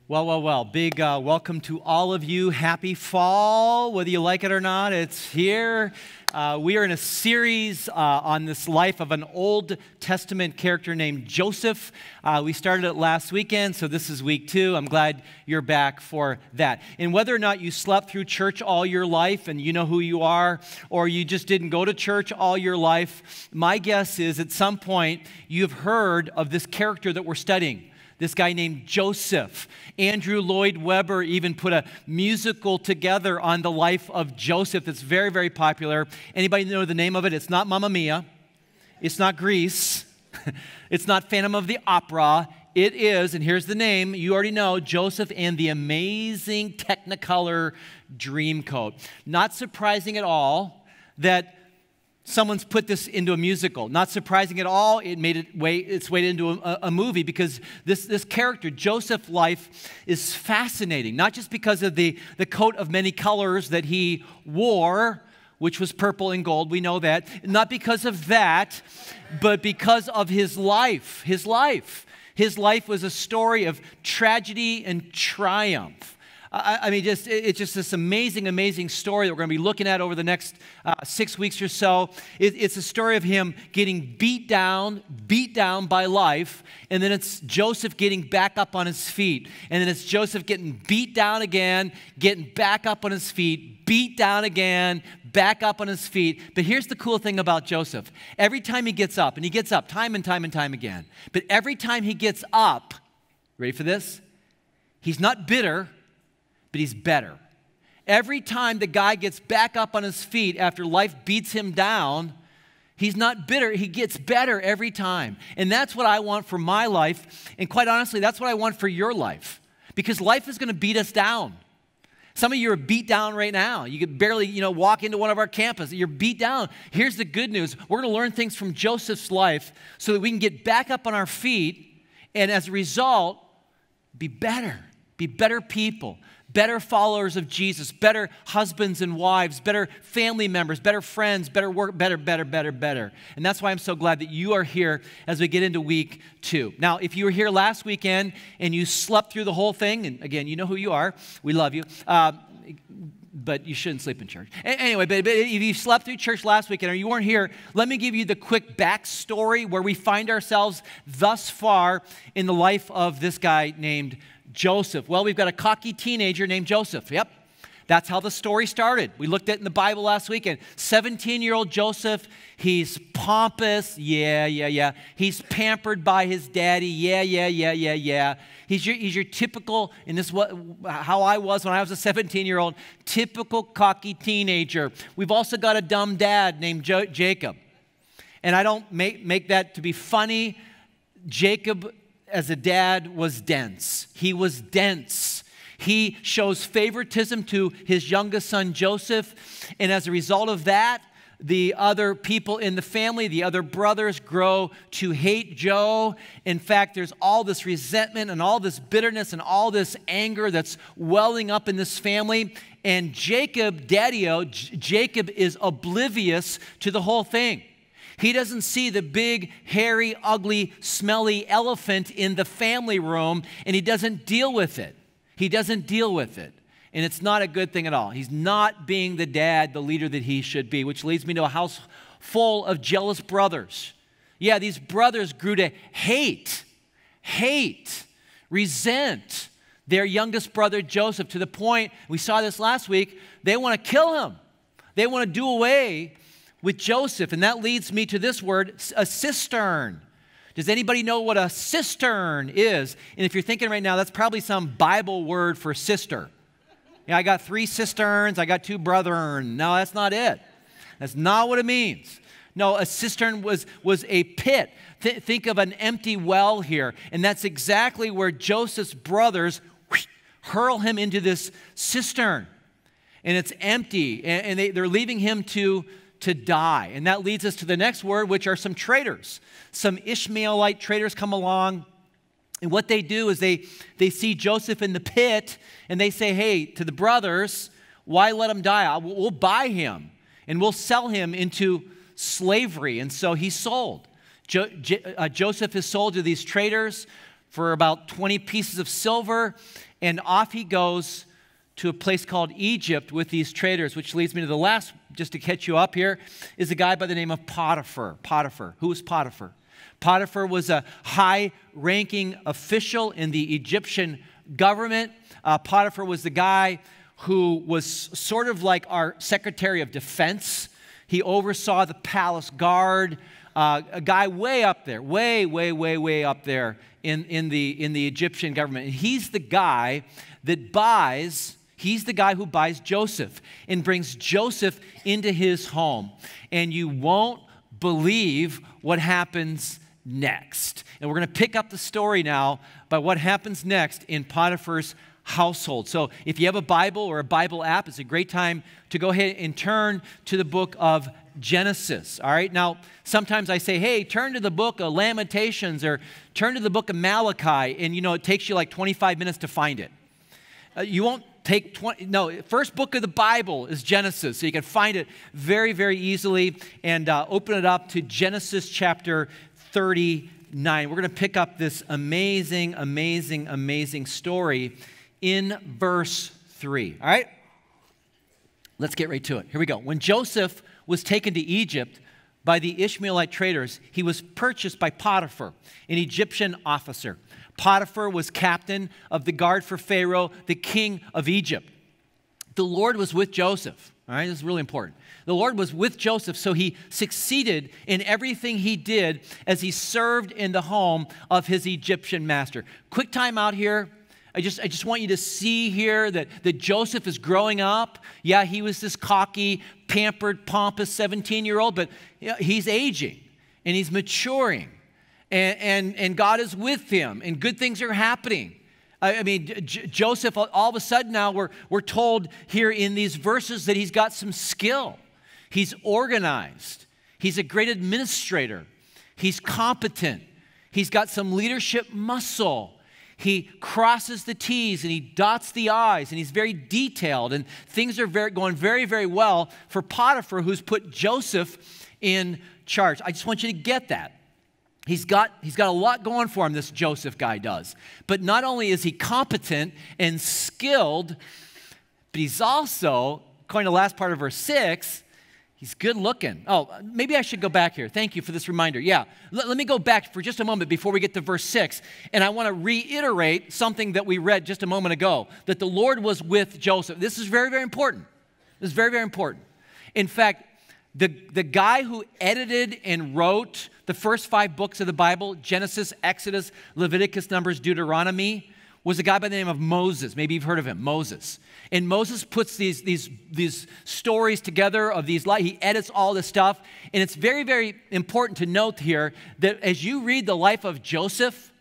Well. Big welcome to all of you. Happy fall, whether you like it or not. It's here. We are in a series on this life of an Old Testament character named Joseph. We started it last weekend, so this is week 2. I'm glad you're back for that. And whether or not you slept through church all your life and you know who you are, or you just didn't go to church all your life, my guess is at some point you've heard of this character that we're studying. This guy named Joseph. Andrew Lloyd Webber even put a musical together on the life of Joseph that's very, very popular. Anybody know the name of it? It's not Mamma Mia. It's not Grease. It's not Phantom of the Opera. It is, and here's the name, you already know, Joseph and the Amazing Technicolor Dreamcoat. Not surprising at all that someone's put this into a musical. Not surprising at all, it made its way into a movie because this character, Joseph's life, is fascinating. Not just because of the coat of many colors that he wore, which was purple and gold, we know that. Not because of that, but because of his life. His life was a story of tragedy and triumph. I mean, it's just this amazing, amazing story that we're going to be looking at over the next 6 weeks or so. It's a story of him getting beat down by life, and then it's Joseph getting back up on his feet. And then it's Joseph getting beat down again, getting back up on his feet, beat down again, back up on his feet. But here's the cool thing about Joseph. Every time he gets up, and he gets up time and time and time again, but every time he gets up, ready for this? He's not bitter, but he's better. Every time the guy gets back up on his feet after life beats him down, he's not bitter. He gets better every time. And that's what I want for my life. And quite honestly, that's what I want for your life. Because life is going to beat us down. Some of you are beat down right now. You could barely, walk into one of our campuses. You're beat down. Here's the good news. We're going to learn things from Joseph's life so that we can get back up on our feet and as a result, be better people. Better followers of Jesus, better husbands and wives, better family members, better friends, better work, better. And that's why I'm so glad that you are here as we get into week 2. Now, if you were here last weekend and you slept through the whole thing, and again, you know who you are, we love you, but you shouldn't sleep in church. Anyway, but if you slept through church last weekend or you weren't here, let me give you the quick backstory where we find ourselves thus far in the life of this guy named Joseph. Well, we've got a cocky teenager named Joseph. Yep, that's how the story started. We looked at it in the Bible last weekend. 17-year-old Joseph, he's pompous. Yeah. He's pampered by his daddy. Yeah. He's your typical, and this is how I was when I was a 17-year-old, typical cocky teenager. We've also got a dumb dad named Jacob. And I don't make that to be funny. Jacob, as a dad, was dense. He was dense. He shows favoritism to his youngest son, Joseph. And as a result of that, the other people in the family, the other brothers, grow to hate Joe. In fact, there's all this resentment and all this bitterness and all this anger that's welling up in this family. And Jacob, Daddy-O, Jacob is oblivious to the whole thing. He doesn't see the big, hairy, ugly, smelly elephant in the family room, and he doesn't deal with it. And it's not a good thing at all. He's not being the dad, the leader that he should be, which leads me to a house full of jealous brothers. Yeah, these brothers grew to hate, resent their youngest brother, Joseph, to the point, we saw this last week, they want to kill him. They want to do away with Joseph, and that leads me to this word, a cistern. Does anybody know what a cistern is? And if you're thinking right now, that's probably some Bible word for sister. I got 3 cisterns, I got 2 brethren. No, that's not it. That's not what it means. No, a cistern was a pit. Think of an empty well here, and that's exactly where Joseph's brothers hurl him into this cistern. And it's empty, and they're leaving him to die. And that leads us to the next word, which are some traitors. Some Ishmaelite traitors come along, and what they do is they see Joseph in the pit, and they say, hey, to the brothers, why let him die? We'll buy him, and we'll sell him into slavery. And so he's sold. Joseph is sold to these traders for about 20 pieces of silver, and off he goes to a place called Egypt with these traders, which leads me to the last, just to catch you up here, is a guy by the name of Potiphar. Potiphar. Who was Potiphar? Potiphar was a high-ranking official in the Egyptian government. Potiphar was the guy who was sort of like our Secretary of Defense. He oversaw the palace guard, a guy way up there, way up there in the Egyptian government. And he's the guy that he's the guy who buys Joseph and brings Joseph into his home. And you won't believe what happens next. And we're going to pick up the story now by what happens next in Potiphar's household. So if you have a Bible or a Bible app, it's a great time to go ahead and turn to the book of Genesis. All right. Now, sometimes I say, hey, turn to the book of Lamentations or turn to the book of Malachi. And, it takes you like 25 minutes to find it. You won't take 20. No, first book of the Bible is Genesis. So you can find it very, very easily and open it up to Genesis chapter 39. We're going to pick up this amazing story in verse 3. All right? Let's get right to it. Here we go. When Joseph was taken to Egypt by the Ishmaelite traders, he was purchased by Potiphar, an Egyptian officer. Potiphar was captain of the guard for Pharaoh, the king of Egypt. The Lord was with Joseph. All right, this is really important. The Lord was with Joseph, so he succeeded in everything he did as he served in the home of his Egyptian master. Quick time out here. I just want you to see here that Joseph is growing up. Yeah, he was this cocky, pampered, pompous 17-year-old, but he's aging and he's maturing. And God is with him, and good things are happening. I mean, Joseph, all of a sudden now, we're told here in these verses that he's got some skill. He's organized. He's a great administrator. He's competent. He's got some leadership muscle. He crosses the T's and he dots the I's, and he's very detailed, and things are going very, very well for Potiphar, who's put Joseph in charge. I just want you to get that. He's got a lot going for him, this Joseph guy does. But not only is he competent and skilled, but he's also, according to the last part of verse 6, he's good looking. Oh, maybe I should go back here. Thank you for this reminder. Yeah, let me go back for just a moment before we get to verse 6. And I want to reiterate something that we read just a moment ago, that the Lord was with Joseph. This is very, very important. This is very, very important. In fact, the guy who edited and wrote the first 5 books of the Bible, Genesis, Exodus, Leviticus, Numbers, Deuteronomy, was a guy by the name of Moses. Maybe you've heard of him, Moses. And Moses puts these stories together of these, he edits all this stuff. And it's very, very important to note here that as you read the life of Joseph,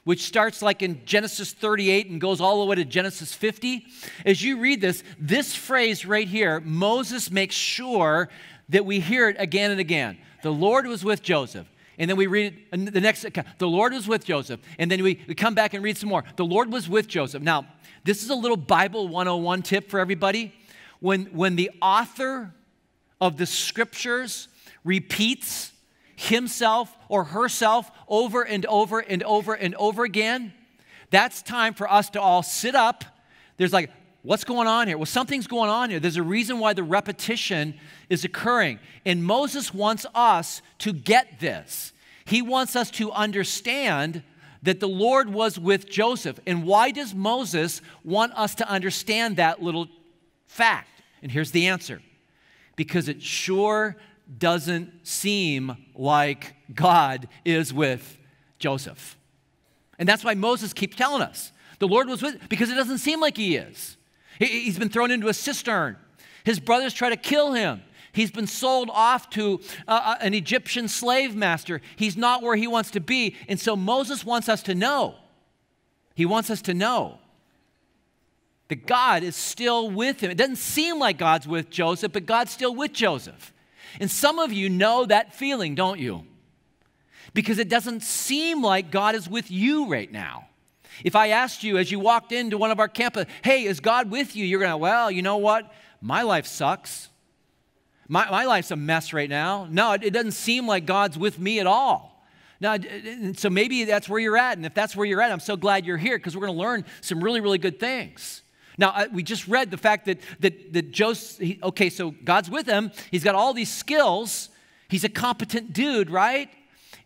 which starts like in Genesis 38 and goes all the way to Genesis 50, as you read this phrase right here, Moses makes sure that we hear it again and again. The Lord was with Joseph. And then we read the next account. The Lord was with Joseph. And then we come back and read some more. The Lord was with Joseph. Now, this is a little Bible 101 tip for everybody. When the author of the scriptures repeats himself or herself over and over and over and over again, that's time for us to all sit up. There's like, what's going on here? Well, something's going on here. There's a reason why the repetition is occurring. And Moses wants us to get this. He wants us to understand that the Lord was with Joseph. And why does Moses want us to understand that little fact? And here's the answer. Because it sure doesn't seem like God is with Joseph. And that's why Moses keeps telling us. The Lord was with, because it doesn't seem like he is. He's been thrown into a cistern. His brothers try to kill him. He's been sold off to an Egyptian slave master. He's not where he wants to be. And so Moses wants us to know. He wants us to know that God is still with him. It doesn't seem like God's with Joseph, but God's still with Joseph. And some of you know that feeling, don't you? Because it doesn't seem like God is with you right now. If I asked you as you walked into one of our campuses, hey, is God with you? You're going to, well, you know what? My life sucks. My life's a mess right now. No, it doesn't seem like God's with me at all. Now, so maybe that's where you're at. And if that's where you're at, I'm so glad you're here because we're going to learn some really, really good things. Now, we just read the fact that Joseph, okay, so God's with him. He's got all these skills. He's a competent dude, right?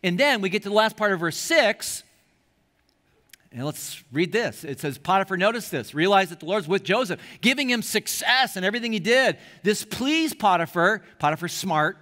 And then we get to the last part of verse 6. And let's read this. It says, Potiphar noticed this, realized that the Lord's with Joseph, giving him success in everything he did. This pleased Potiphar. Potiphar's smart.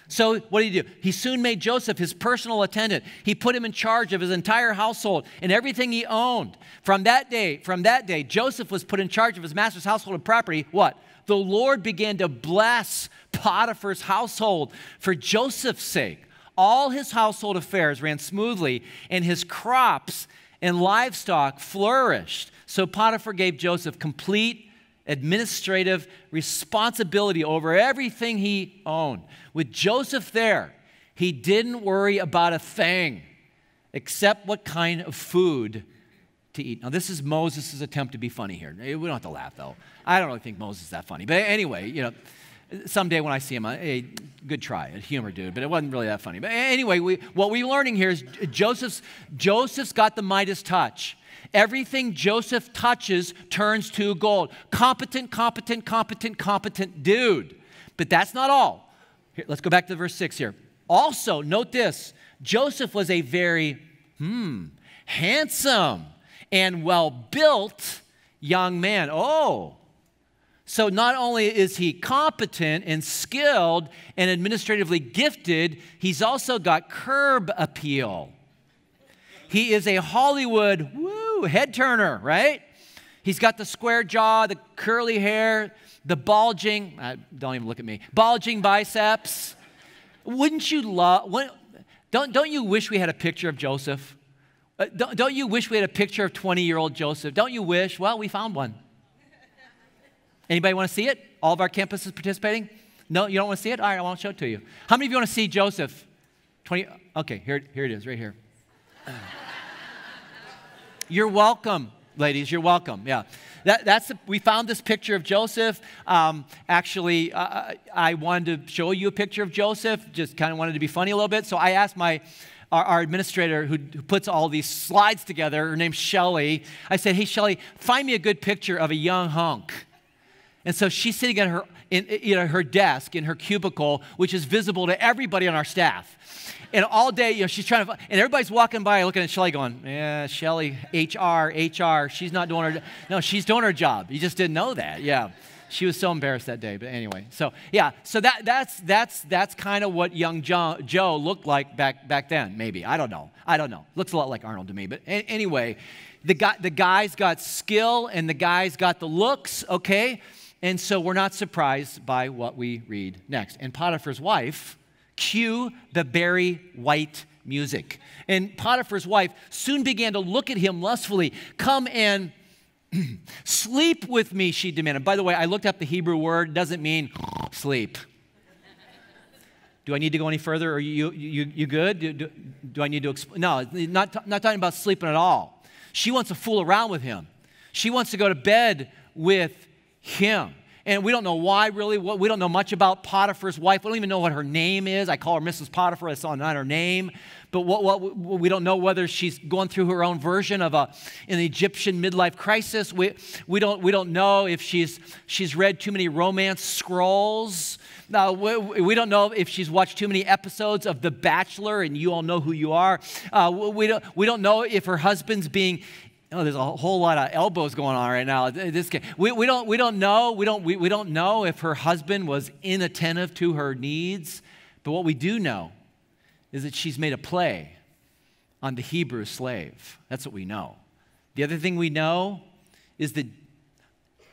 So what did he do? He soon made Joseph his personal attendant. He put him in charge of his entire household and everything he owned. From that day, Joseph was put in charge of his master's household and property. What? The Lord began to bless Potiphar's household for Joseph's sake. All his household affairs ran smoothly, and his crops and livestock flourished. So Potiphar gave Joseph complete administrative responsibility over everything he owned. With Joseph there, he didn't worry about a thing except what kind of food to eat. Now, this is Moses' attempt to be funny here. We don't have to laugh, though. I don't really think Moses is that funny. But anyway, you know, someday when I see him, hey, good try, a humor dude, but it wasn't really that funny. But anyway, what we're learning here is Joseph's got the Midas touch. Everything Joseph touches turns to gold. Competent dude. But that's not all. Here, let's go back to verse 6 here. Also, note this. Joseph was a very handsome and well-built young man. Oh, so not only is he competent and skilled and administratively gifted, he's also got curb appeal. He is a Hollywood, head turner, right? He's got the square jaw, the curly hair, the bulging, don't even look at me, bulging biceps. Wouldn't you love, don't you wish we had a picture of Joseph? Don't you wish we had a picture of 20-year-old Joseph? Don't you wish? Well, we found one. Anybody want to see it? All of our campuses participating? No, you don't want to see it? All right, I won't show it to you. How many of you want to see Joseph? 20, okay, here it is, right here. You're welcome, ladies. You're welcome. Yeah, we found this picture of Joseph. Actually, I wanted to show you a picture of Joseph. Just kind of wanted to be funny a little bit. So I asked our administrator who puts all these slides together. Her name's Shelly. I said, "Hey, Shelly, find me a good picture of a young hunk." And so she's sitting at her desk in her cubicle, which is visible to everybody on our staff. And all day, she's trying to, and everybody's walking by looking at Shelly going, yeah, Shelly, HR, she's not doing her, no, she's doing her job. You just didn't know that, yeah. She was so embarrassed that day, but anyway. So, yeah, so that's kind of what young Joe looked like back then, maybe. I don't know. Looks a lot like Arnold to me, but anyway, the guy's got skill and the guy's got the looks, okay? And so we're not surprised by what we read next. And Potiphar's wife, cue the Barry White music. And Potiphar's wife soon began to look at him lustfully. Come and sleep with me, she demanded. By the way, I looked up the Hebrew word. It doesn't mean sleep. Do I need to go any further? Are you good? Do I need to explain? No, not talking about sleeping at all. She wants to fool around with him. She wants to go to bed with him. And we don't know why, really. We don't know much about Potiphar's wife. We don't even know what her name is. I call her Mrs. Potiphar. That's not her name. But we don't know whether she's going through her own version of an Egyptian midlife crisis. We don't know if she's read too many romance scrolls. We don't know if she's watched too many episodes of The Bachelor, and you all know who you are. We don't know if her husband's being... Oh, there's a whole lot of elbows going on right now. We don't know if her husband was inattentive to her needs. But what we do know is that she's made a play on the Hebrew slave. That's what we know. The other thing we know is that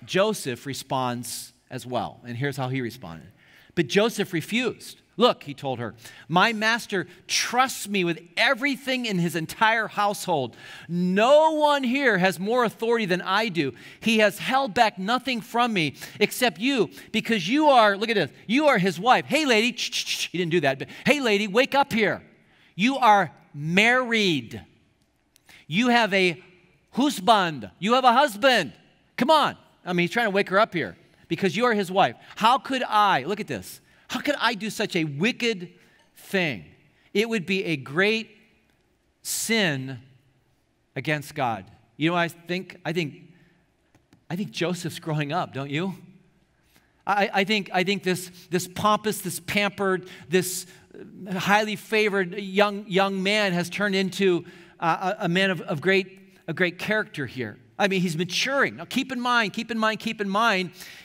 Joseph responds as well. And here's how he responded. But Joseph refused. Look, he told her, my master trusts me with everything in his entire household. No one here has more authority than I do. He has held back nothing from me except you, because you are, look at this, you are his wife. Hey, lady, he didn't do that, but hey, lady, wake up here. You are married. You have a husband. You have a husband. Come on. I mean, he's trying to wake her up here because you are his wife. How could I, look at this. How could I do such a wicked thing? It would be a great sin against God. You know what I think? I think Joseph's growing up, don't you? I think this pompous, this pampered, this highly favored young man has turned into a man of great character here. I mean, he's maturing. Now, keep in mind,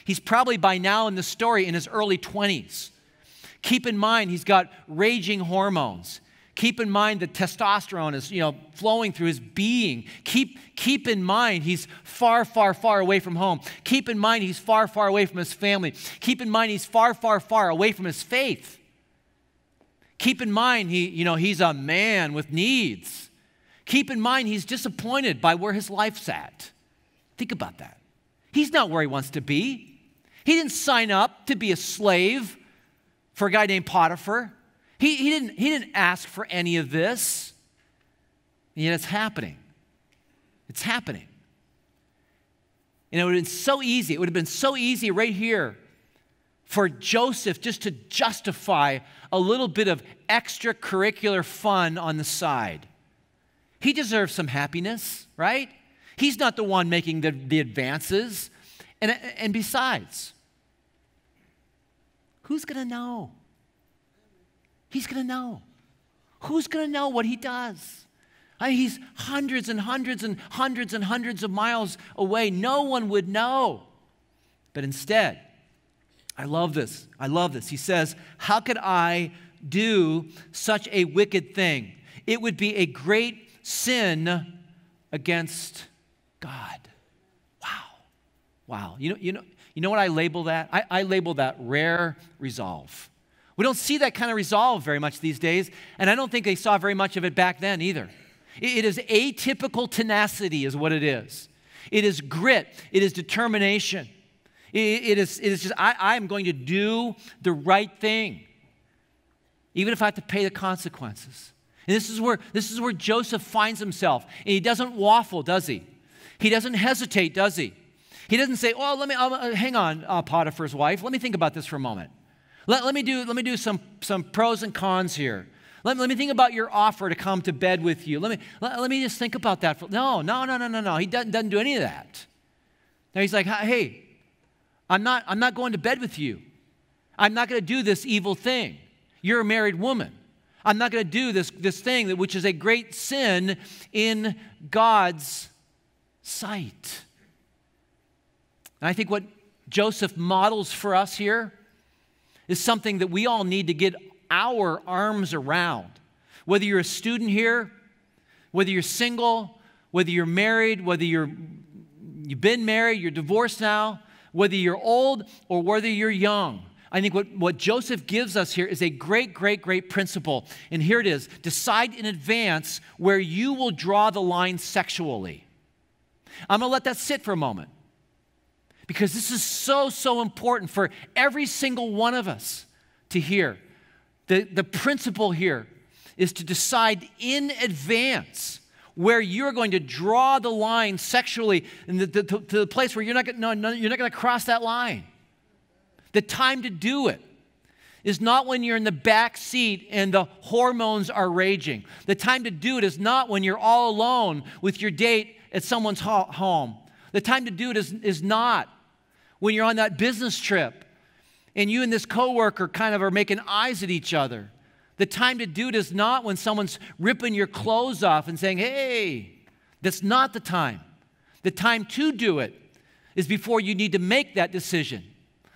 he's probably by now in the story in his early 20s. Keep in mind, he's got raging hormones. Keep in mind that testosterone is, flowing through his being. Keep in mind he's far, far, far away from home. Keep in mind he's far, far away from his family. Keep in mind he's far, far, far away from his faith. Keep in mind he's a man with needs. Keep in mind he's disappointed by where his life's at. Think about that. He's not where he wants to be. He didn't sign up to be a slave for a guy named Potiphar. He didn't ask for any of this. And yet it's happening. It's happening. And it would have been so easy right here for Joseph just to justify a little bit of extracurricular fun on the side. He deserves some happiness, right? He's not the one making the advances. And besides, who's going to know? He's going to know. Who's going to know what he does? I mean, he's hundreds and hundreds and hundreds and hundreds of miles away. No one would know. But instead, I love this. He says, how could I do such a wicked thing? It would be a great sin against God. Wow. You know what I label that? I label that rare resolve. We don't see that kind of resolve very much these days, and I don't think they saw very much of it back then either. It is atypical tenacity is what it is. It is grit. It is determination. It is just, I'm going to do the right thing, even if I have to pay the consequences. And this is where Joseph finds himself. And he doesn't waffle, does he? He doesn't hesitate, does he? He doesn't say, hang on, Potiphar's wife. Let me think about this for a moment. Let me do some pros and cons here. Let me think about your offer to come to bed with you. Let me just think about that. No. He doesn't do any of that. Now he's like, hey, I'm not going to bed with you. I'm not going to do this evil thing. You're a married woman. I'm not going to do this thing which is a great sin in God's sight. And I think what Joseph models for us here is something that we all need to get our arms around. Whether you're a student here, whether you're single, whether you're married, whether you've been married, you're divorced now, whether you're old or whether you're young. I think what Joseph gives us here is a great, great, great principle. And here it is. Decide in advance where you will draw the line sexually. I'm going to let that sit for a moment, because this is so, so important for every single one of us to hear. The principle here is to decide in advance where you're going to draw the line sexually to the place where you're not going to cross that line. The time to do it is not when you're in the back seat and the hormones are raging. The time to do it is not when you're all alone with your date at someone's home. The time to do it is not when you're on that business trip and you and this coworker kind of are making eyes at each other. The time to do it is not when someone's ripping your clothes off and saying, hey, that's not the time. The time to do it is before you need to make that decision.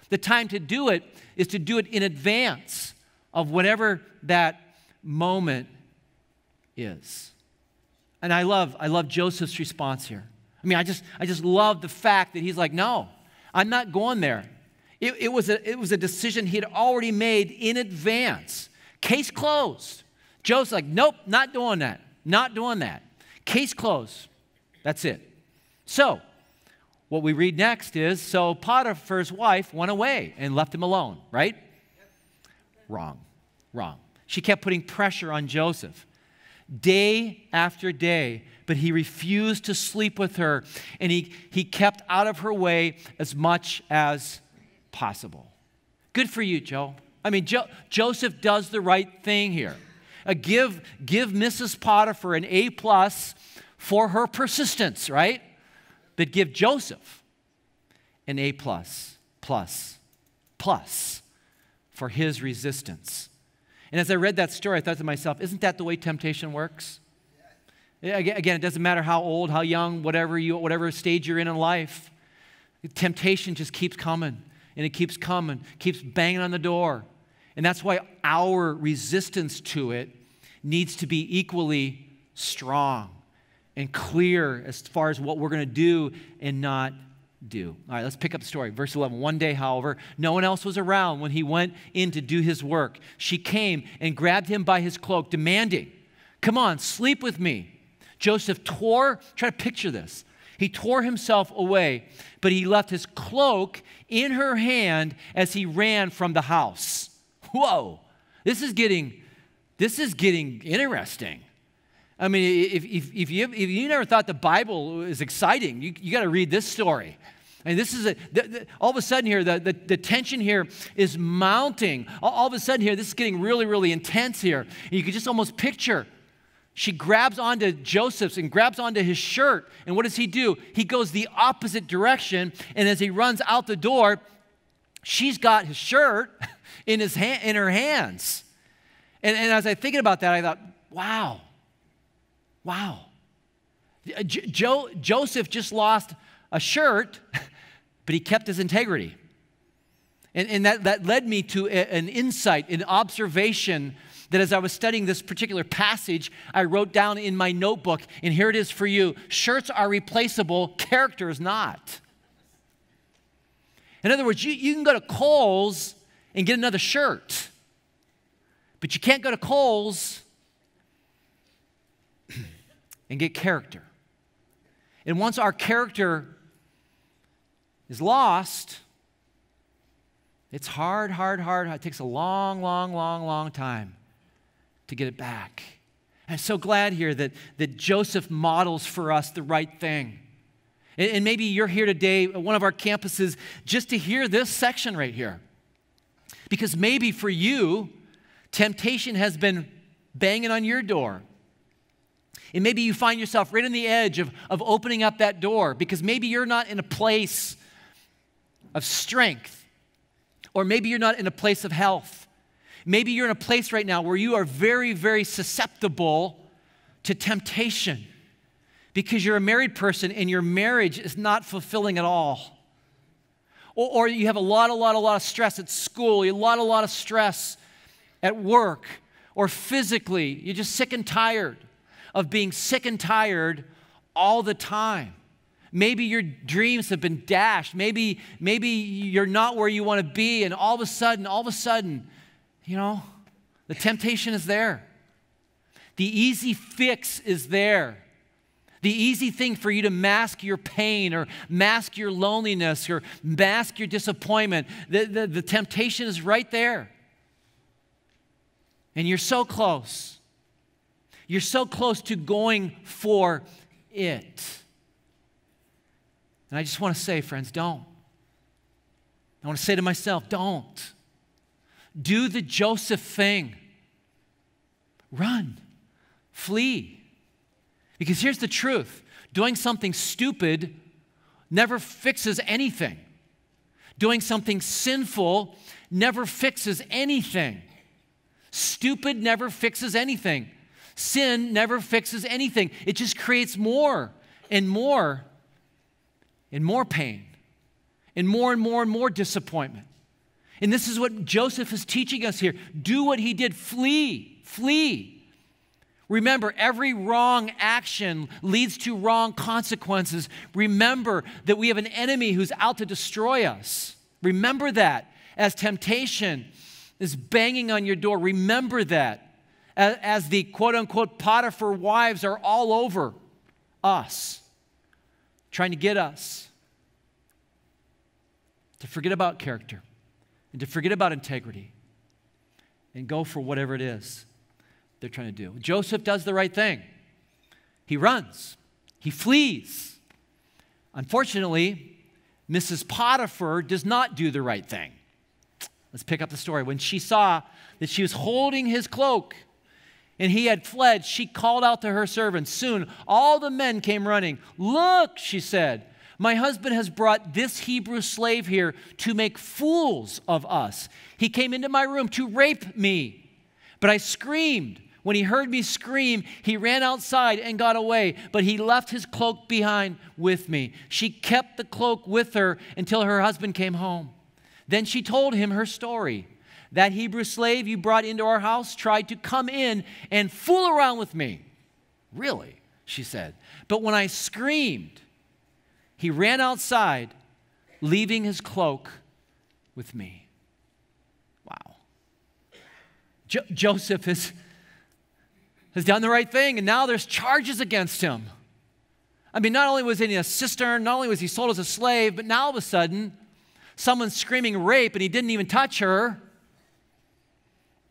The time to do it is to do it in advance of whatever that moment is. And I love Joseph's response here. I mean, I just love the fact that he's like, no, I'm not going there. It was a decision he had already made in advance. Case closed. Joseph's like, nope, not doing that. Not doing that. Case closed. That's it. So, what we read next is, so Potiphar's wife went away and left him alone, right? Wrong. She kept putting pressure on Joseph day after day, but he refused to sleep with her, and he kept out of her way as much as possible. Good for you, Joe. I mean, Joseph does the right thing here. Give Mrs. Potiphar an A+ for her persistence, right? But give Joseph an A+, plus for his resistance. And as I read that story, I thought to myself, isn't that the way temptation works? Again, it doesn't matter how old, how young, whatever stage you're in life. Temptation just keeps coming, and it keeps coming, keeps banging on the door. And that's why our resistance to it needs to be equally strong and clear as far as what we're going to do and not do. All right, let's pick up the story. Verse 11. One day, however, no one else was around when he went in to do his work. She came and grabbed him by his cloak, demanding, "Come on, sleep with me." Joseph try to picture this. He tore himself away, but he left his cloak in her hand as he ran from the house. Whoa, this is getting interesting. I mean, if you never thought the Bible was exciting, you got to read this story. And this is all of a sudden here, the tension here is mounting. All of a sudden here, this is getting really, really intense here. And you can just almost picture. She grabs onto Joseph's and grabs onto his shirt. And what does he do? He goes the opposite direction. And as he runs out the door, she's got his shirt in her hands. And as I thinking about that, I thought, wow. Joseph just lost a shirt, but he kept his integrity. And that led me to an insight, an observation that as I was studying this particular passage, I wrote down in my notebook, and here it is for you. Shirts are replaceable, character is not. In other words, you can go to Kohl's and get another shirt, but you can't go to Kohl's and get character. And once our character is lost, it's hard. It takes a long time to get it back. And I'm so glad here that Joseph models for us the right thing. And maybe you're here today at one of our campuses just to hear this section right here. Because maybe for you, temptation has been banging on your door. And maybe you find yourself right on the edge of opening up that door because maybe you're not in a place of strength, or maybe you're not in a place of health. Maybe you're in a place right now where you are very, very susceptible to temptation because you're a married person and your marriage is not fulfilling at all. Or you have a lot of stress at school, a lot of stress at work, or physically, you're just sick and tired of being sick and tired all the time. Maybe your dreams have been dashed. Maybe you're not where you want to be, and all of a sudden, you know, the temptation is there. The easy fix is there. The easy thing for you to mask your pain or mask your loneliness or mask your disappointment. The temptation is right there. And you're so close. You're so close to going for it. And I just want to say, friends, don't. I want to say to myself, don't. Do the Joseph thing. Run. Flee. Because here's the truth. Doing something stupid never fixes anything. Doing something sinful never fixes anything. Stupid never fixes anything. Sin never fixes anything. It just creates more and more pain and more disappointment. And this is what Joseph is teaching us here. Do what he did. Flee. Remember, every wrong action leads to wrong consequences. Remember that we have an enemy who's out to destroy us. Remember that as temptation is banging on your door. Remember that as the quote-unquote Potiphar wives are all over us, trying to get us to forget about character and to forget about integrity and go for whatever it is they're trying to do. Joseph does the right thing. He runs. He flees. Unfortunately, Mrs. Potiphar does not do the right thing. Let's pick up the story. When she saw that she was holding his cloak and he had fled, she called out to her servants. Soon all the men came running. "Look," she said, "my husband has brought this Hebrew slave here to make fools of us. He came into my room to rape me." But I screamed. When he heard me scream, he ran outside and got away, but he left his cloak behind with me. She kept the cloak with her until her husband came home. Then she told him her story. "That Hebrew slave you brought into our house tried to come in and fool around with me." "Really?" she said. "But when I screamed, he ran outside, leaving his cloak with me." Wow. Joseph has done the right thing, and now there's charges against him. I mean, not only was he in a cistern, not only was he sold as a slave, but now all of a sudden, someone's screaming rape, and he didn't even touch her.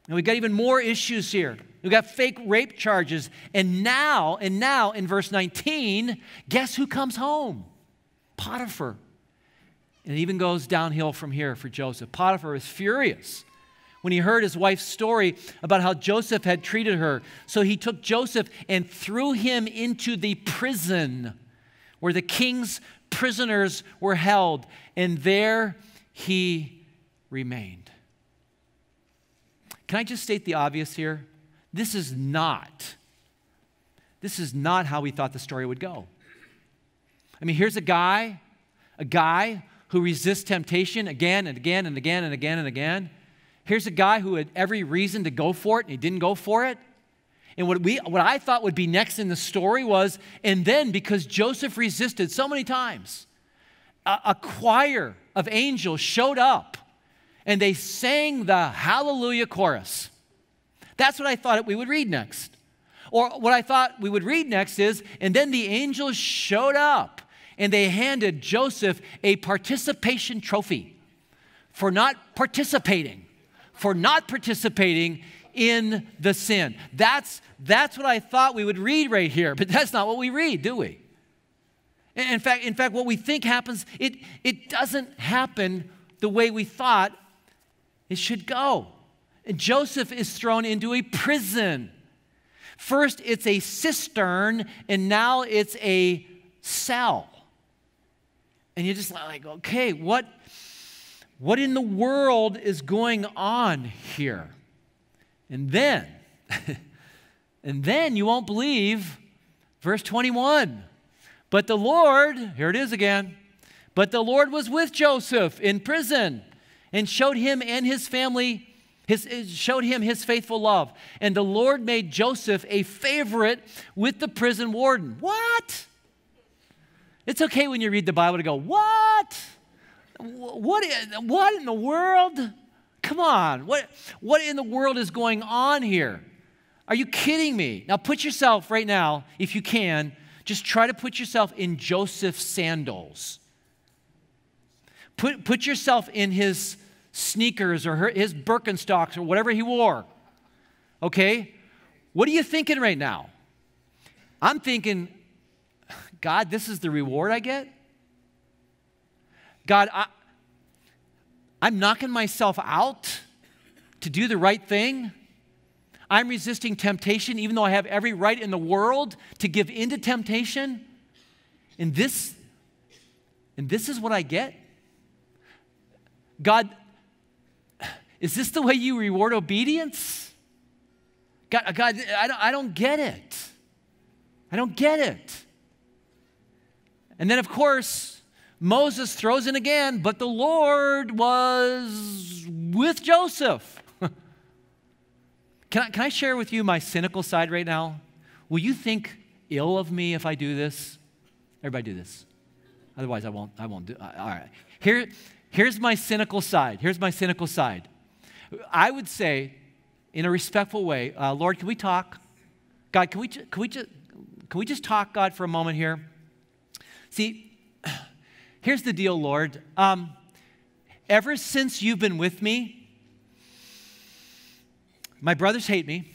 And we got even more issues here. We've got fake rape charges. And now, in verse 19, guess who comes home? Potiphar. And it even goes downhill from here for Joseph. Potiphar is furious when he heard his wife's story about how Joseph had treated her. So he took Joseph and threw him into the prison where the king's prisoners were held. And there he remained. Can I just state the obvious here? This is not how we thought the story would go. I mean, here's a guy who resists temptation again and again and again and again and again. Here's a guy who had every reason to go for it, and he didn't go for it. And what I thought would be next in the story was, and then because Joseph resisted so many times, a choir of angels showed up, and they sang the Hallelujah chorus. That's what I thought we would read next. Or what I thought we would read next is, and then the angels showed up, and they handed Joseph a participation trophy for not participating in the sin. That's what I thought we would read right here, but that's not what we read, do we? In fact, what we think happens, it doesn't happen the way we thought it should go. And Joseph is thrown into a prison. First, it's a cistern, and now it's a cell. And you're just like, okay, what in the world is going on here? And then, you won't believe verse 21. But the Lord, here it is again, but the Lord was with Joseph in prison and showed him and his family, showed him his faithful love. And the Lord made Joseph a favorite with the prison warden. What? It's okay when you read the Bible to go, what? What in the world? Come on, what in the world is going on here? Are you kidding me? Now put yourself right now, if you can, just try to put yourself in Joseph's sandals. Put yourself in his sneakers or his Birkenstocks or whatever he wore. Okay? What are you thinking right now? I'm thinking, God, this is the reward I get? God, I'm knocking myself out to do the right thing. I'm resisting temptation even though I have every right in the world to give in to temptation. And this is what I get? God, is this the way you reward obedience? God, I don't get it. I don't get it. And then, of course, Moses throws in again, but the Lord was with Joseph. Can I share with you my cynical side right now? Will you think ill of me if I do this? Everybody do this. Otherwise, I won't do it. All right. Here's my cynical side. Here's my cynical side. I would say, in a respectful way, Lord, can we talk? God, can we just talk, God, for a moment here? See, here's the deal, Lord. Ever since you've been with me, my brothers hate me.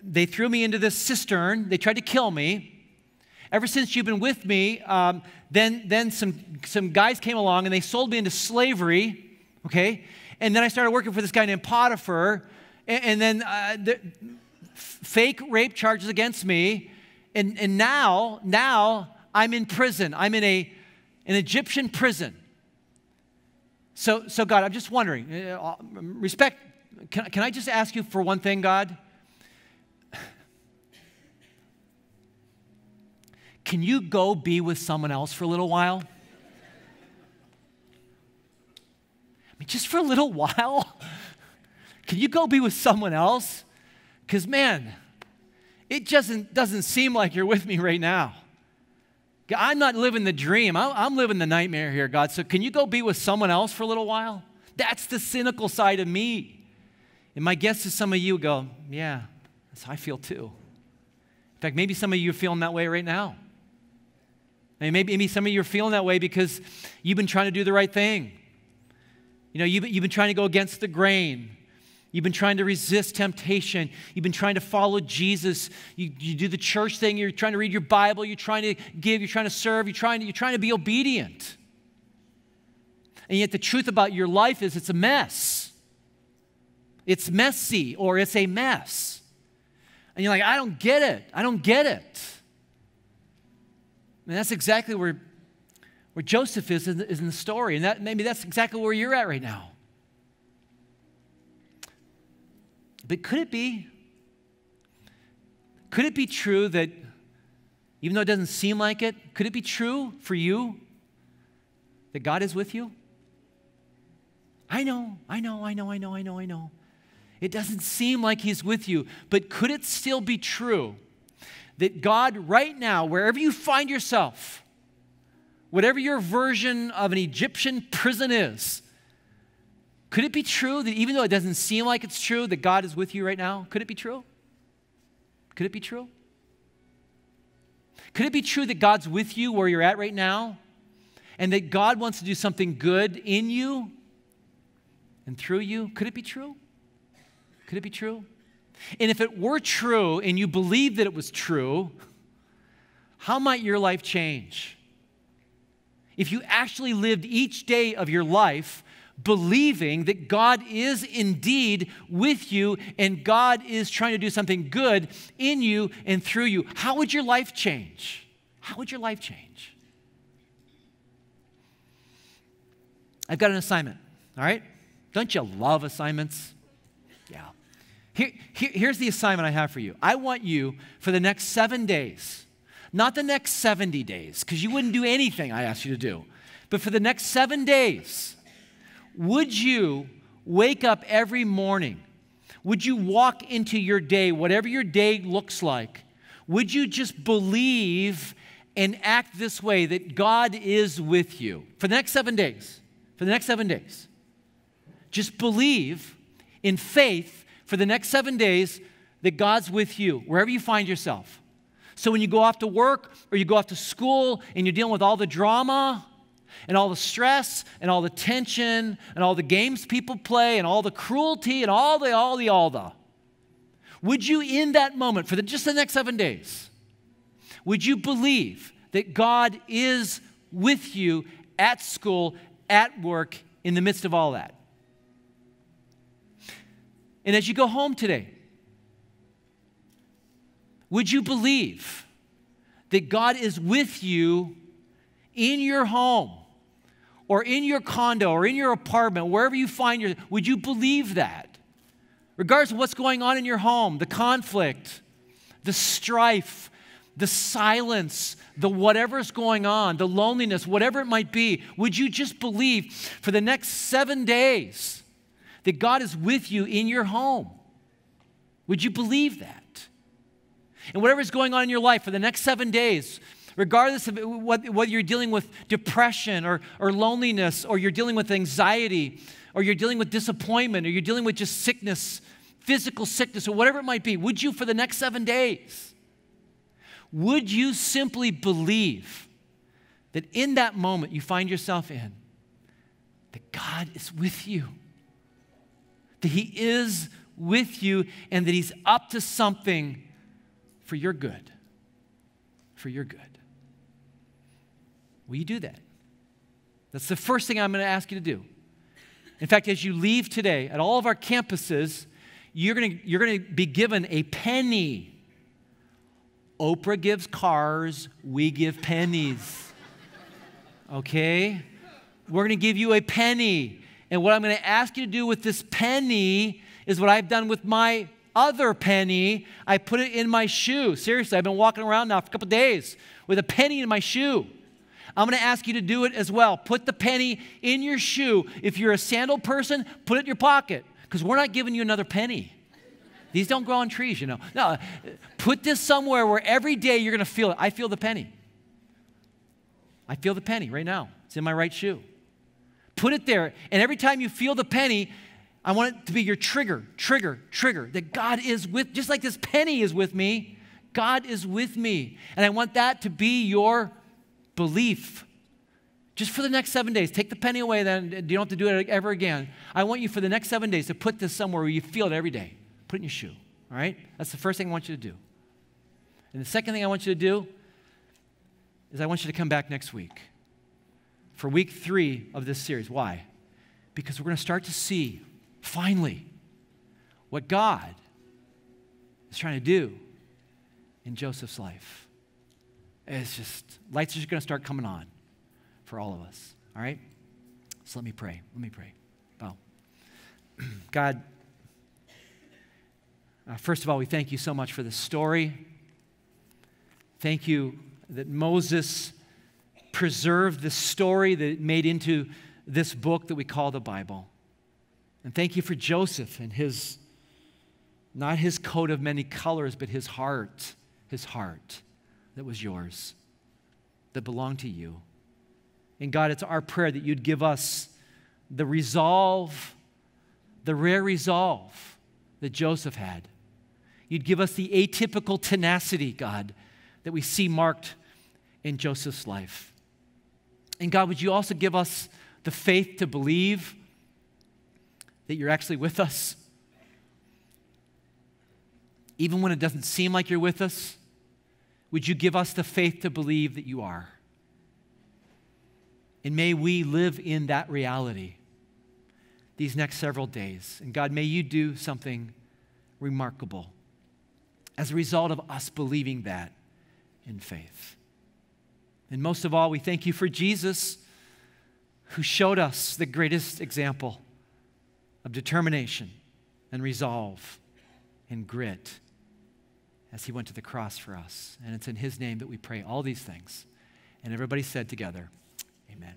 They threw me into this cistern. They tried to kill me. Ever since you've been with me, then some guys came along and they sold me into slavery, okay? And then I started working for this guy named Potiphar. And then fake rape charges against me, and now I'm in prison. I'm in an Egyptian prison. So God, I'm just wondering, respect, can I just ask you for one thing, God? Can you go be with someone else for a little while? I mean, just for a little while? Can you go be with someone else? Because, man, it doesn't seem like you're with me right now. I'm not living the dream. I'm living the nightmare here, God. So can you go be with someone else for a little while? That's the cynical side of me. And my guess is some of you go, yeah, that's how I feel too. In fact, maybe some of you are feeling that way right now. And maybe some of you are feeling that way because you've been trying to do the right thing. You know, you've been trying to go against the grain. You've been trying to resist temptation. You've been trying to follow Jesus. You do the church thing. You're trying to read your Bible. You're trying to give. You're trying to serve. You're trying to be obedient. And yet the truth about your life is it's a mess. It's messy, or it's a mess. And you're like, I don't get it. I don't get it. And that's exactly where Joseph is in the story. And maybe that's exactly where you're at right now. But could it be true that, even though it doesn't seem like it, could it be true for you that God is with you? I know. It doesn't seem like He's with you, but could it still be true that God right now, wherever you find yourself, whatever your version of an Egyptian prison is, could it be true that even though it doesn't seem like it's true, that God is with you right now? Could it be true? Could it be true? Could it be true that God's with you where you're at right now, and that God wants to do something good in you and through you? Could it be true? Could it be true? And if it were true and you believed that it was true, how might your life change? If you actually lived each day of your life believing that God is indeed with you and God is trying to do something good in you and through you, how would your life change? How would your life change? I've got an assignment, all right? Don't you love assignments? Yeah. Here's the assignment I have for you. I want you for the next 7 days, not the next 70 days, because you wouldn't do anything I asked you to do, but for the next 7 days, would you wake up every morning? Would you walk into your day, whatever your day looks like? Would you just believe and act this way, that God is with you? For the next 7 days. For the next 7 days. Just believe in faith for the next 7 days that God's with you, wherever you find yourself. So when you go off to work or you go off to school and you're dealing with all the drama and all the stress and all the tension and all the games people play and all the cruelty and all the, would you in that moment, for just the next 7 days, would you believe that God is with you at school, at work, in the midst of all that? And as you go home today, would you believe that God is with you in your home or in your condo or in your apartment, wherever you find yourself? Would you believe that? Regardless of what's going on in your home, the conflict, the strife, the silence, the whatever's going on, the loneliness, whatever it might be, would you just believe for the next 7 days that God is with you in your home? Would you believe that? And whatever's going on in your life for the next 7 days, regardless of whether you're dealing with depression or loneliness, or you're dealing with anxiety, or you're dealing with disappointment, or you're dealing with just sickness, physical sickness, or whatever it might be, would you for the next 7 days, would you simply believe that in that moment you find yourself in, that God is with you, that He is with you, and that He's up to something for your good, for your good? Will you do that? That's the first thing I'm going to ask you to do. In fact, as you leave today, at all of our campuses, you're gonna be given a penny. Oprah gives cars, we give pennies. Okay? We're going to give you a penny. And what I'm going to ask you to do with this penny is what I've done with my other penny. I put it in my shoe. Seriously, I've been walking around now for a couple days with a penny in my shoe. I'm going to ask you to do it as well. Put the penny in your shoe. If you're a sandal person, put it in your pocket, because we're not giving you another penny. These don't grow on trees, you know. No, put this somewhere where every day you're going to feel it. I feel the penny. I feel the penny right now. It's in my right shoe. Put it there, and every time you feel the penny, I want it to be your trigger, that God is with, just like this penny is with me, God is with me. And I want that to be your belief. Just for the next 7 days. Take the penny away, then you don't have to do it ever again. I want you for the next 7 days to put this somewhere where you feel it every day. Put it in your shoe, all right? That's the first thing I want you to do. And the second thing I want you to do is I want you to come back next week for week 3 of this series. Why? Because we're going to start to see, finally, what God is trying to do in Joseph's life. It's just, lights are just going to start coming on for all of us, all right? So let me pray. Bow. God, first of all, we thank you so much for this story. Thank you that Moses preserved the story that it made into this book that we call the Bible. And thank you for Joseph and his, not his coat of many colors, but his heart that was yours, that belonged to you. And God, it's our prayer that you'd give us the resolve, the rare resolve that Joseph had. You'd give us the atypical tenacity, God, that we see marked in Joseph's life. And God, would you also give us the faith to believe that you're actually with us? Even when it doesn't seem like you're with us, would you give us the faith to believe that you are? And may we live in that reality these next several days. And God, may you do something remarkable as a result of us believing that in faith. And most of all, we thank you for Jesus, who showed us the greatest example of determination and resolve and grit as he went to the cross for us. And it's in his name that we pray all these things. And everybody said together, amen.